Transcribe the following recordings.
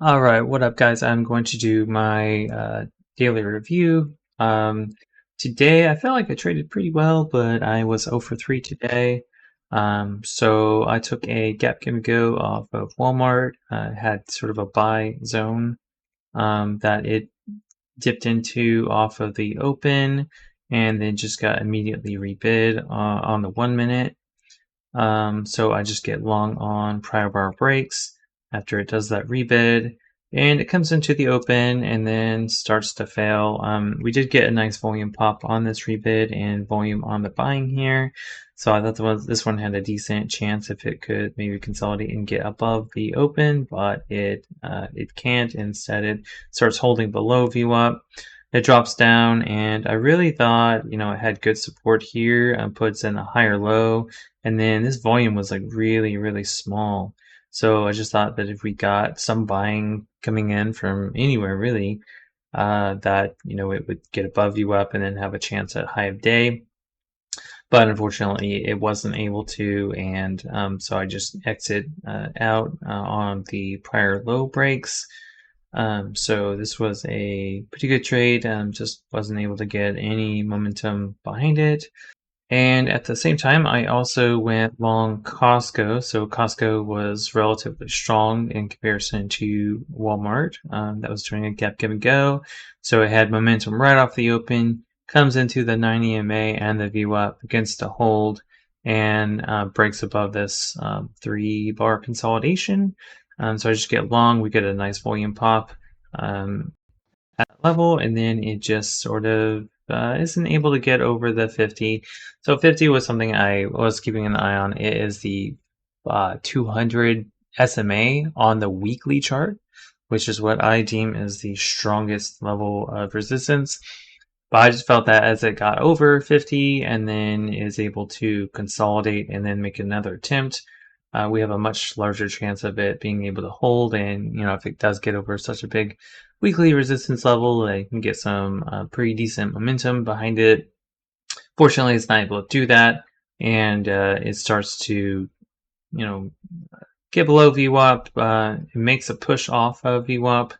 All right, what up, guys? I'm going to do my daily review. Today, I felt like I traded pretty well, but I was 0 for 3 today. So I took a Gap Give Go off of Walmart. Had sort of a buy zone that it dipped into off of the open, and then just got immediately rebid on the 1 minute. So I just get long on prior bar breaks after it does that rebid, and it comes into the open and then starts to fail. We did get a nice volume pop on this rebid and volume on the buying here, so I thought this one had a decent chance if it could maybe consolidate and get above the open, but it can't. Instead, it starts holding below VWAP. It drops down, and I really thought, it had good support here, puts in a higher low, and then this volume was like really, really small. So I just thought that if we got some buying coming in from anywhere really, that, it would get above VWAP and then have a chance at high of day. But unfortunately, it wasn't able to, and so I just exit out on the prior low breaks. So this was a pretty good trade, just wasn't able to get any momentum behind it. And at the same time, I also went long Costco. So Costco was relatively strong in comparison to Walmart. That was doing a gap give and go. So it had momentum right off the open, comes into the 90 EMA and the VWAP, begins to hold, and breaks above this 3-bar consolidation. So I just get long, we get a nice volume pop. At that level, and then it just sort of isn't able to get over the 50. So 50 was something I was keeping an eye on. It is the 200 SMA on the weekly chart, which is what I deem as the strongest level of resistance. But I just felt that as it got over 50 and then is able to consolidate and then make another attempt, we have a much larger chance of it being able to hold. And, if it does get over such a big weekly resistance level, I can get some pretty decent momentum behind it. Fortunately, it's not able to do that, and it starts to, get below VWAP. It makes a push off of VWAP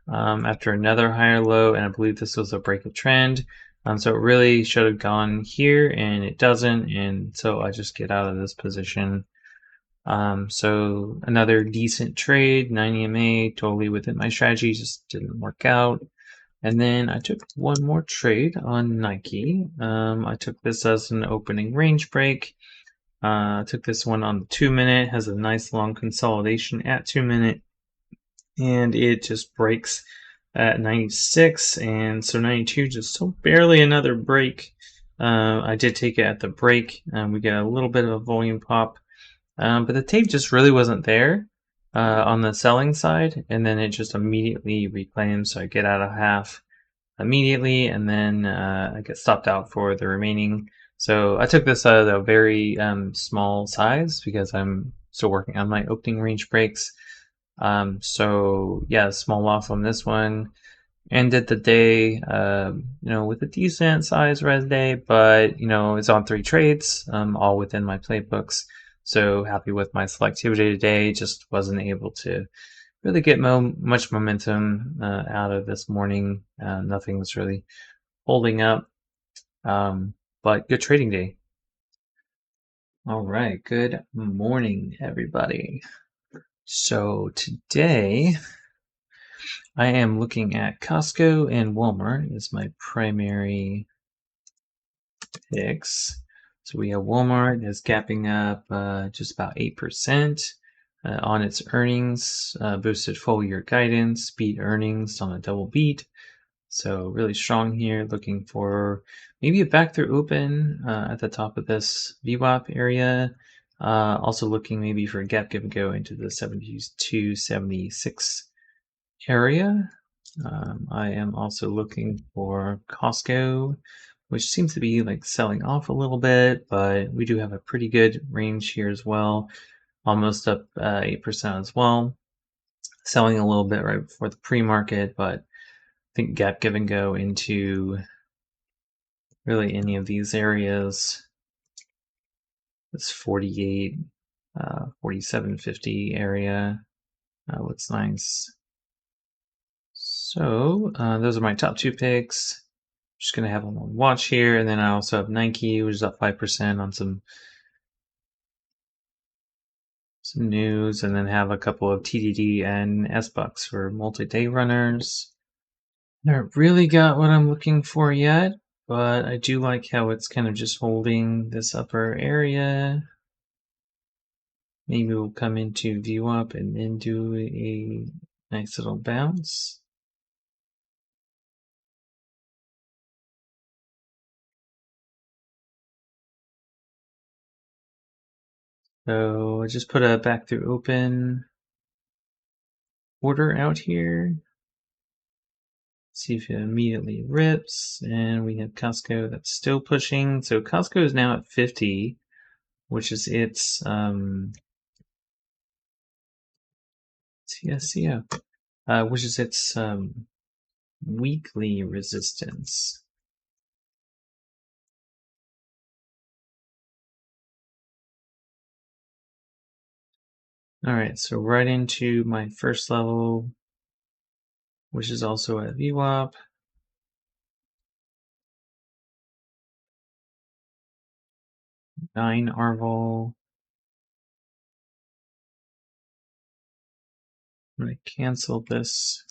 after another higher low, and I believe this was a break of trend. So it really should have gone here, and it doesn't, and so I just get out of this position. So another decent trade, 90 MA, totally within my strategy, just didn't work out. And then I took one more trade on Nike. I took this as an opening range break. I took this one on the 2 minute, has a nice long consolidation at 2 minute, and it just breaks at 96, and so 92 just so barely another break. I did take it at the break, and we get a little bit of a volume pop. But the tape just really wasn't there on the selling side, and then it just immediately reclaims. So I get out of half immediately, and then I get stopped out for the remaining. So I took this at a very small size because I'm still working on my opening range breaks. So yeah, small loss on this one. Ended the day, with a decent size res day, but it's on 3 trades, all within my playbooks. So happy with my selectivity today. Just wasn't able to really get much momentum out of this morning. Nothing was really holding up, but good trading day. All right, good morning, everybody. So today I am looking at Costco and Walmart as my primary picks. So we have Walmart is gapping up just about 8% on its earnings, boosted full year guidance, beat earnings on a double beat. So really strong here, looking for maybe a back through open at the top of this VWAP area. Also looking maybe for a gap give and go into the 72, 76 area. I am also looking for Costco, which seems to be like selling off a little bit, but we do have a pretty good range here as well, almost up 8% as well. Selling a little bit right before the pre-market, but I think gap give and go into really any of these areas. This 48, 47.50 area looks nice. So those are my top 2 picks. Just gonna have them on watch here, and then I also have Nike, which is up 5% on some news, and then have a couple of TDD and S-Bucks for multi-day runners. I haven't really got what I'm looking for yet, but I do like how it's kind of just holding this upper area. Maybe we'll come into VWAP and then do a nice little bounce. So I just put a back through open order out here. See if it immediately rips, and we have Costco that's still pushing. So Costco is now at 50, which is its CSGO, which is its weekly resistance. All right, so right into my first level, which is also at VWAP. Nine Arval. I'm going to cancel this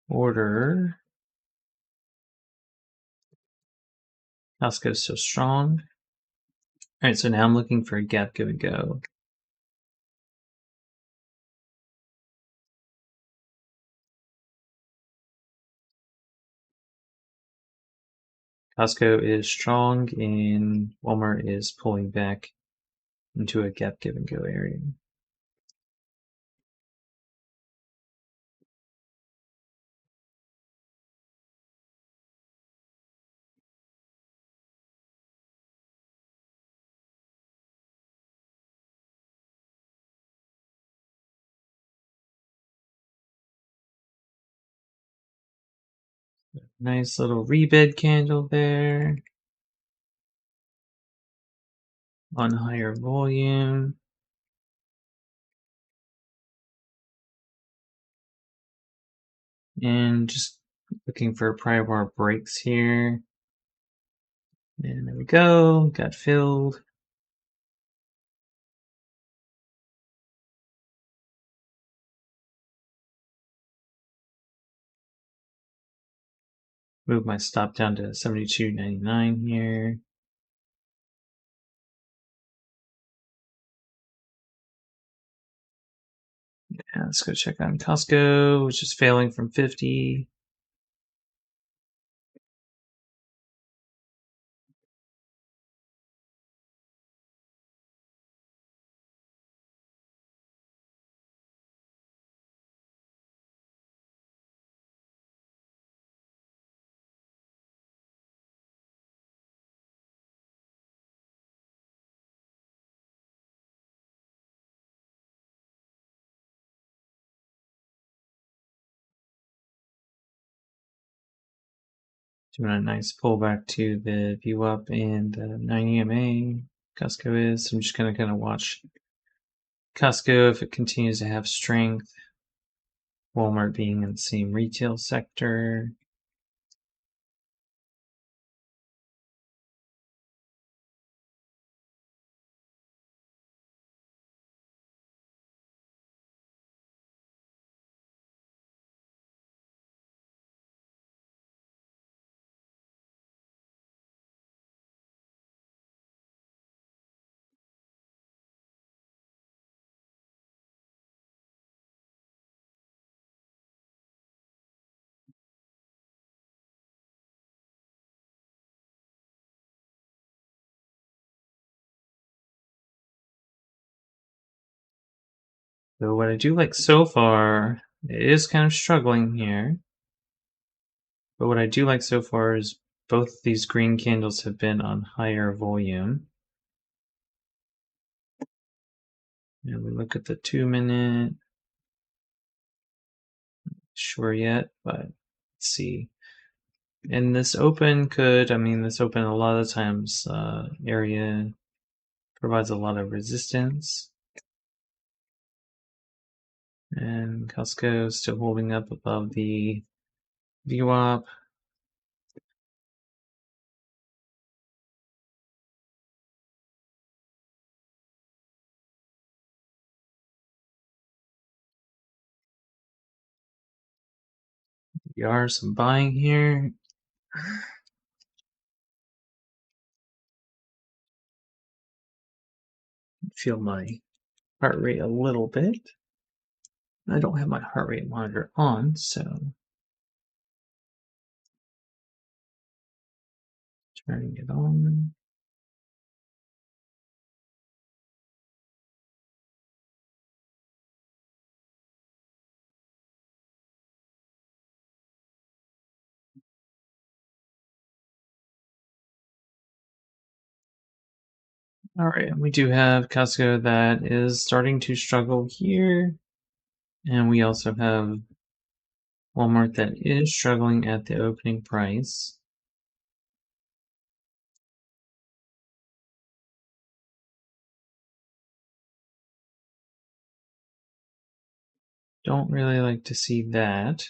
order. Costco is so strong. All right, so now I'm looking for a Gap Give Go. Costco is strong, and Walmart is pulling back into a Gap Give Go area. Nice little rebid candle there on higher volume. And just looking for prior bar breaks here. And there we go, got filled. Move my stop down to 72.99 here. Yeah, let's go check on Costco, which is failing from 50. Doing a nice pullback to the VWAP and 9 EMA. Costco is. I'm just going to kind of watch Costco if it continues to have strength. Walmart being in the same retail sector. So what I do like so far, it is kind of struggling here. But what I do like so far is both these green candles have been on higher volume. And we look at the 2-minute. Sure yet, but let's see. And this open could, this open a lot of times area provides a lot of resistance. And Costco is still holding up above the VWAP. We are some buying here. Feel my heart rate a little bit. I don't have my heart rate monitor on, so turning it on. All right, we do have Costco that is starting to struggle here. And we also have Walmart that is struggling at the opening price. Don't really like to see that.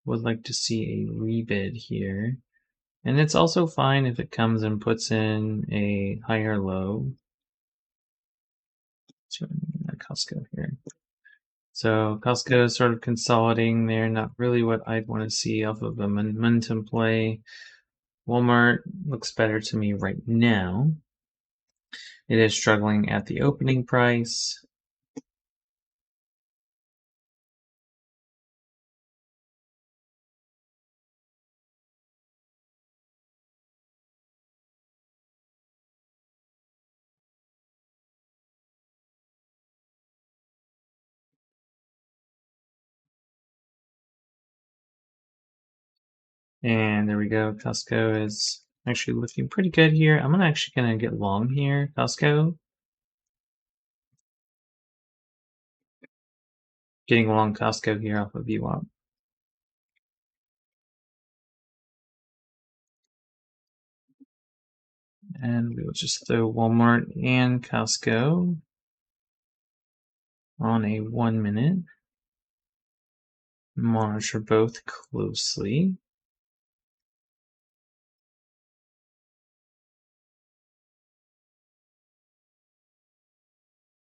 Would like to see a rebid here. And it's also fine if it comes and puts in a higher low. So Costco here. So Costco is sort of consolidating there, not really what I'd want to see off of a momentum play. Walmart looks better to me right now. It is struggling at the opening price. And there we go. Costco is actually looking pretty good here. I'm actually gonna get long here, Costco. Getting long Costco here off of VWAP. And we will just throw Walmart and Costco on a 1 minute. Monitor both closely.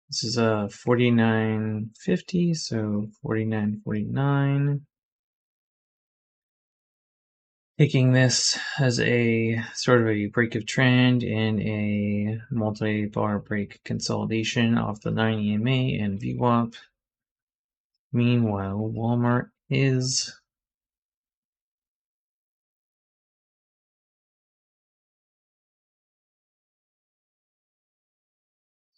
This is a 49.50, so 49.49. Taking this as a sort of a break of trend and a multi-bar break consolidation off the 9 EMA and VWAP. Meanwhile, Walmart is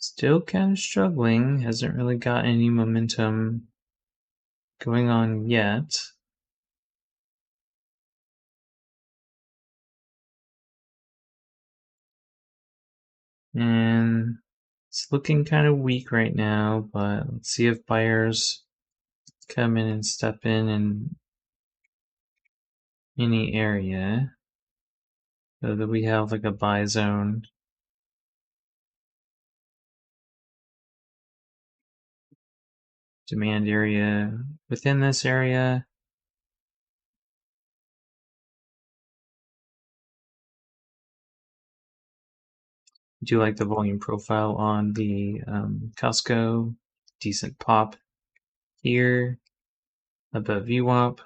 still kind of struggling, hasn't really got any momentum going on yet. And it's looking kind of weak right now, but let's see if buyers come in and step in any area. So that we have like a buy zone. Demand area within this area. I do like the volume profile on the Costco. Decent pop here above VWAP.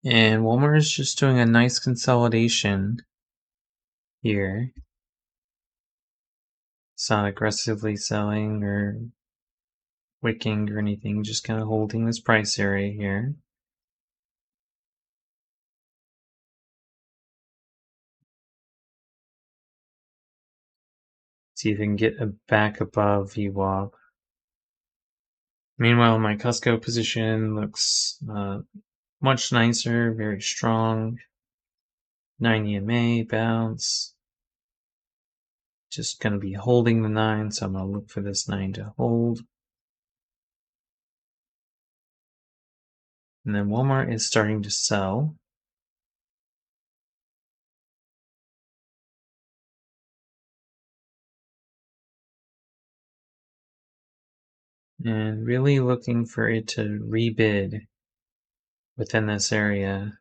And Walmart is just doing a nice consolidation here. It's not aggressively selling or wicking or anything, just kind of holding this price area here. See if we can get back above VWAP. Meanwhile, my Costco position looks much nicer, very strong. 9 EMA bounce. Just going to be holding the 9, so I'm going to look for this 9 to hold. And then Walmart is starting to sell. And really looking for it to rebid within this area.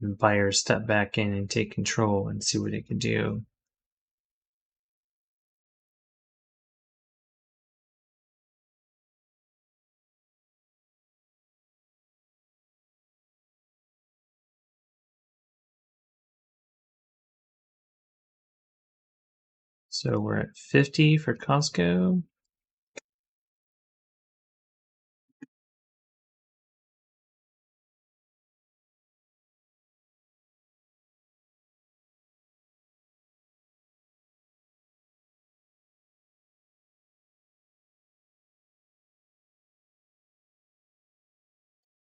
Buyers step back in and take control and see what it can do. So we're at 50 for Costco.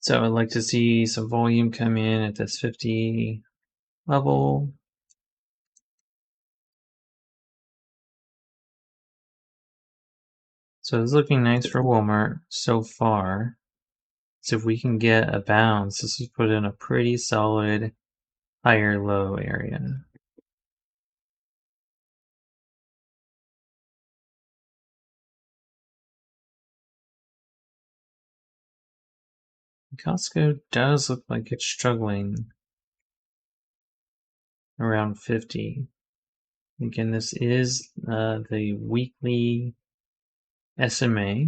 So I'd like to see some volume come in at this 50 level. So it's looking nice for Walmart so far. So if we can get a bounce, this is put in a pretty solid higher low area. Costco does look like it's struggling around 50. Again, this is the weekly SMA.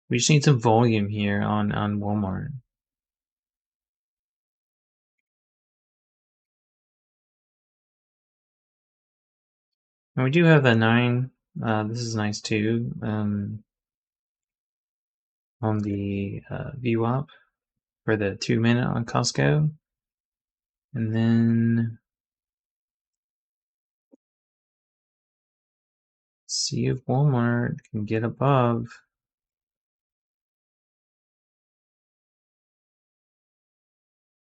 We just need some volume here on Walmart. And we do have the 9. This is nice too. On the VWAP for the 2-minute on Costco. And then see if Walmart can get above.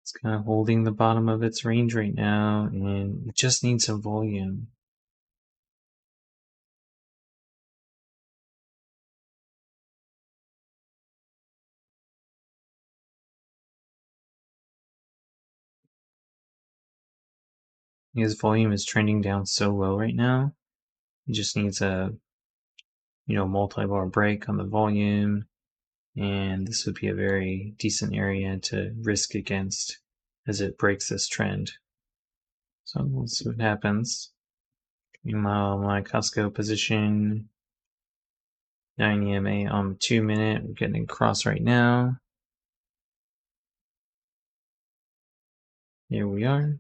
It's kind of holding the bottom of its range right now, and it just needs some volume. Because volume is trending down so low right now, it just needs a multi-bar break on the volume, and this would be a very decent area to risk against as it breaks this trend. So we'll see what happens. Meanwhile, my Costco position 9 EMA on the 2-minute. We're getting across right now. Here we are.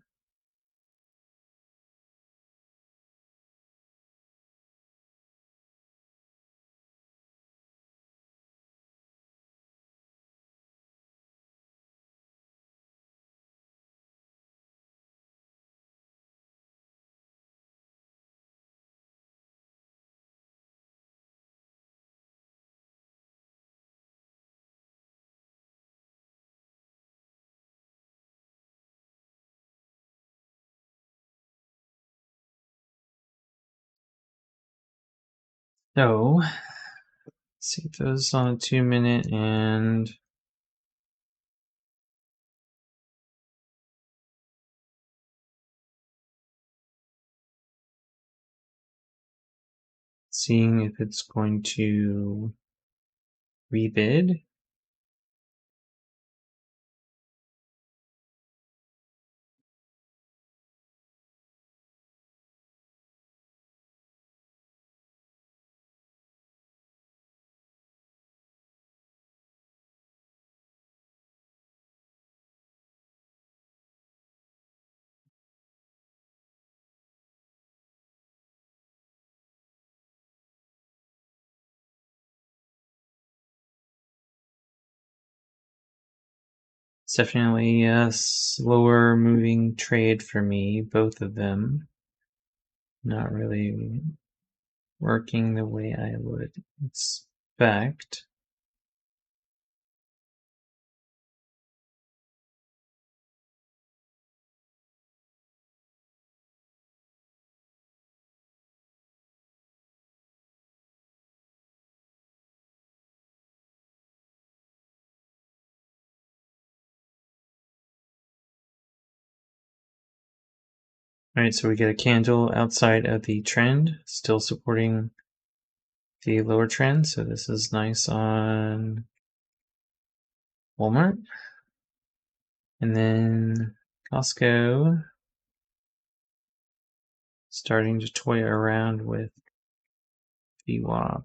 So, let's see if those on a 2-minute and seeing if it's going to rebid. It's definitely a slower moving trade for me, both of them. Not really working the way I would expect. All right, so we get a candle outside of the trend, still supporting the lower trend. So this is nice on Walmart. And then Costco starting to toy around with VWAP.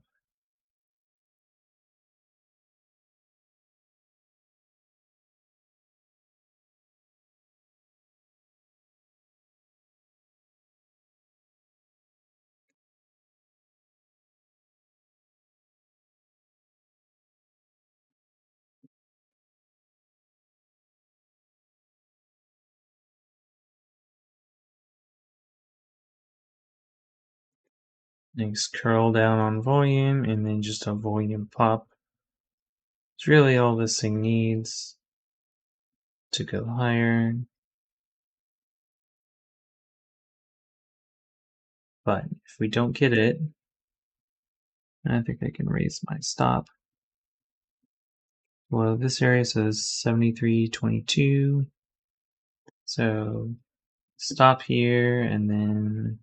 Nice curl down on volume and then just a volume pop. It's really all this thing needs to go higher. But if we don't get it, I think I can raise my stop. Well, this area says 73.22. So stop here and then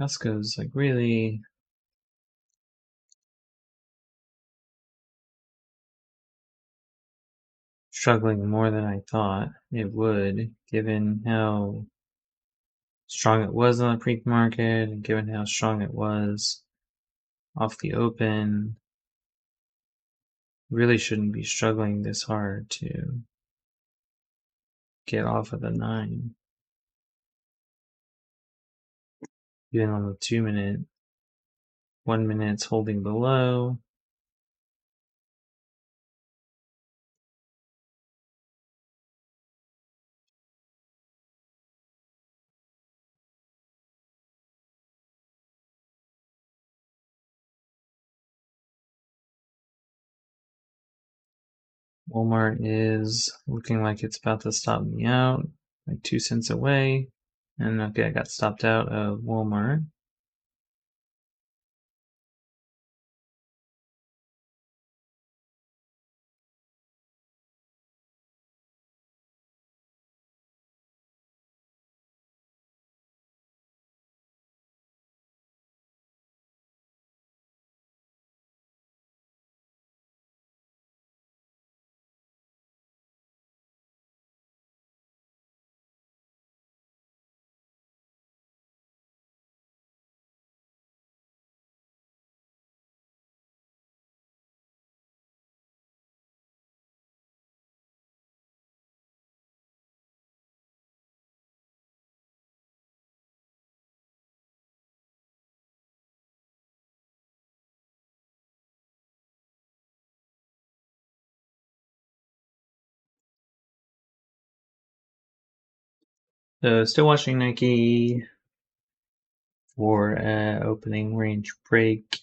Costco's like really struggling more than I thought it would, given how strong it was on the pre-market and given how strong it was off the open. Really shouldn't be struggling this hard to get off of the 9. Even on the 2-minute, 1 minute's holding below. Walmart is looking like it's about to stop me out, like 2 cents away. And okay, I got stopped out of Walmart. So still watching NKE for opening range break.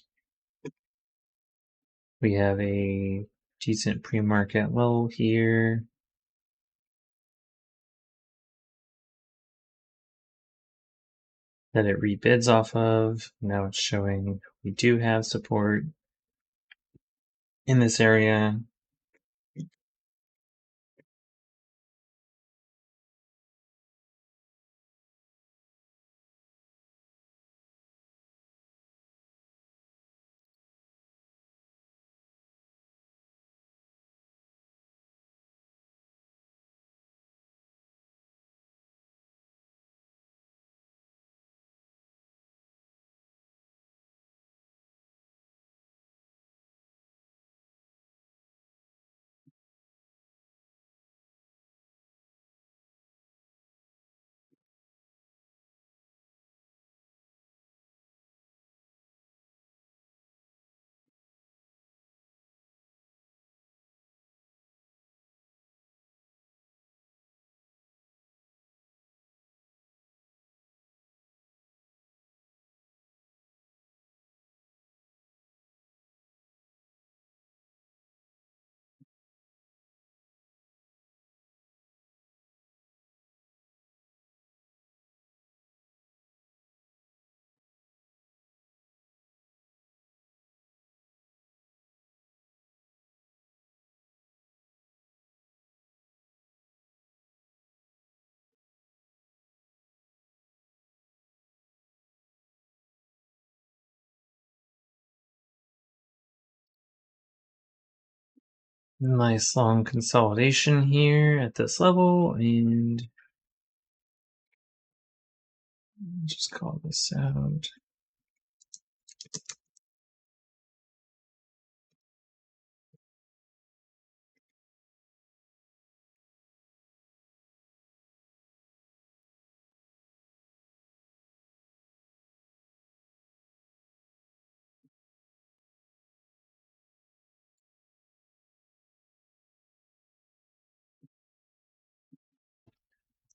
We have a decent pre-market low here. That it rebids off of. Now it's showing we do have support in this area. Nice long consolidation here at this level, and just call this out.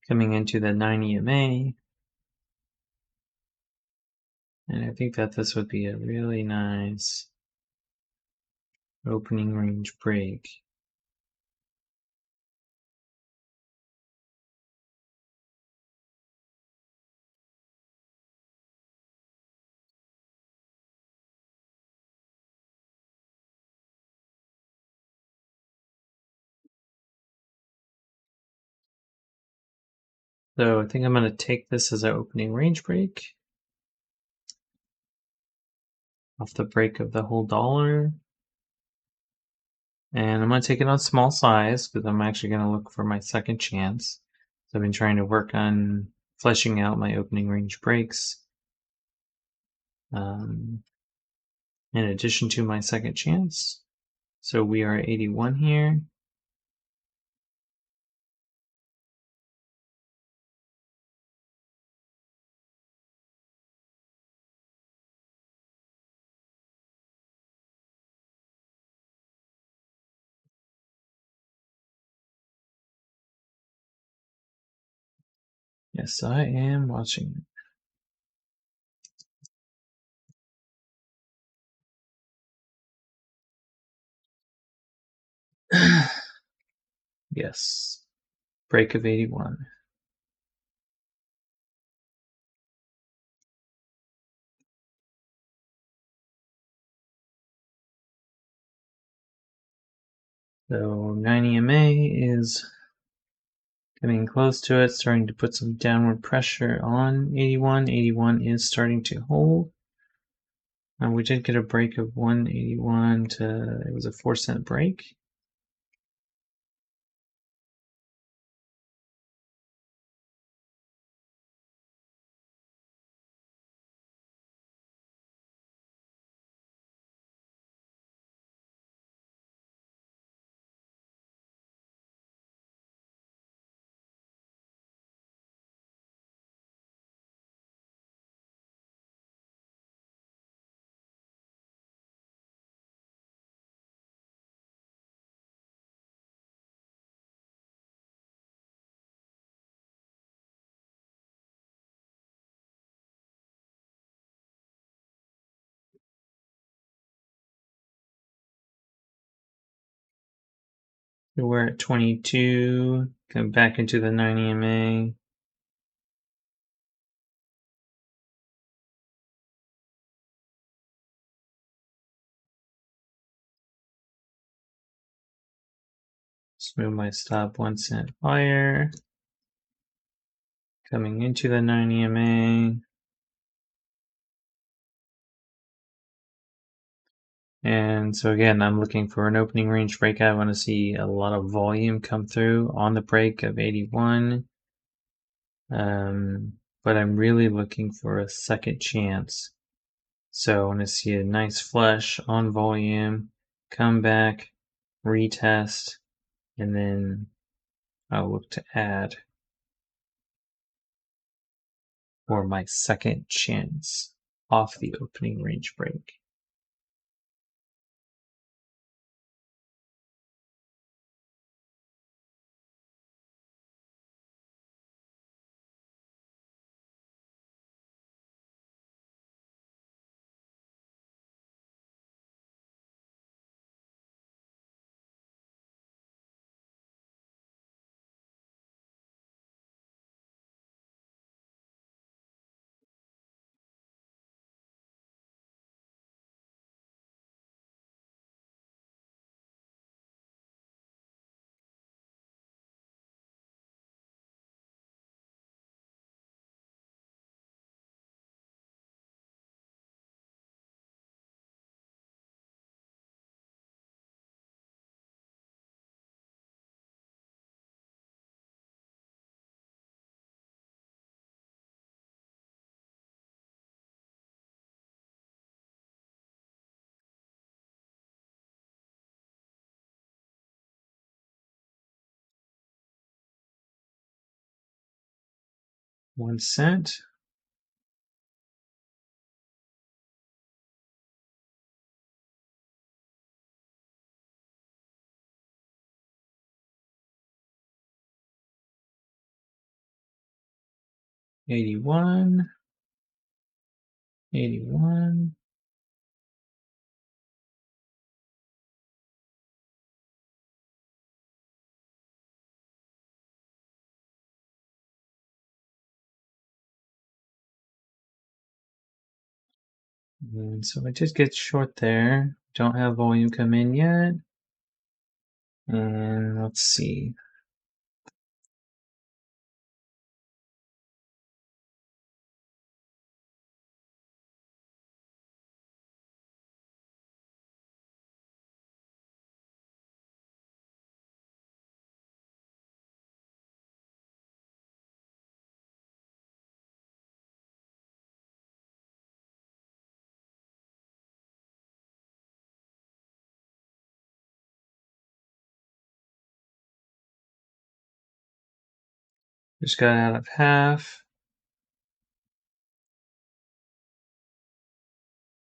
Coming into the 9 EMA, and I think that this would be a really nice opening range break. So I think I'm going to take this as an opening range break off the break of the whole dollar. And I'm going to take it on small size because I'm actually going to look for my second chance. So I've been trying to work on fleshing out my opening range breaks in addition to my second chance. So we are at 81 here. Yes, I am watching. Yes, break of 81. So 9 EMA is getting close to it, starting to put some downward pressure on 81. 81 is starting to hold. We did get a break of 181 to, it was a 4-cent break. So we're at 22, come back into the 9 EMA. Just move my stop 1 cent higher. Coming into the 9 EMA. And so again, I'm looking for an opening range breakout. I want to see a lot of volume come through on the break of 81. But I'm really looking for a second chance. So I want to see a nice flush on volume, come back, retest, and then I'll look to add for my second chance off the opening range break. 1 cent. $81, $81. And so I just get short there. Don't have volume come in yet. And let's see. Just got out of half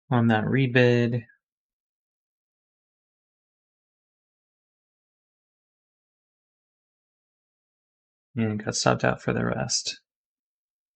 on that rebid. And got stopped out for the rest.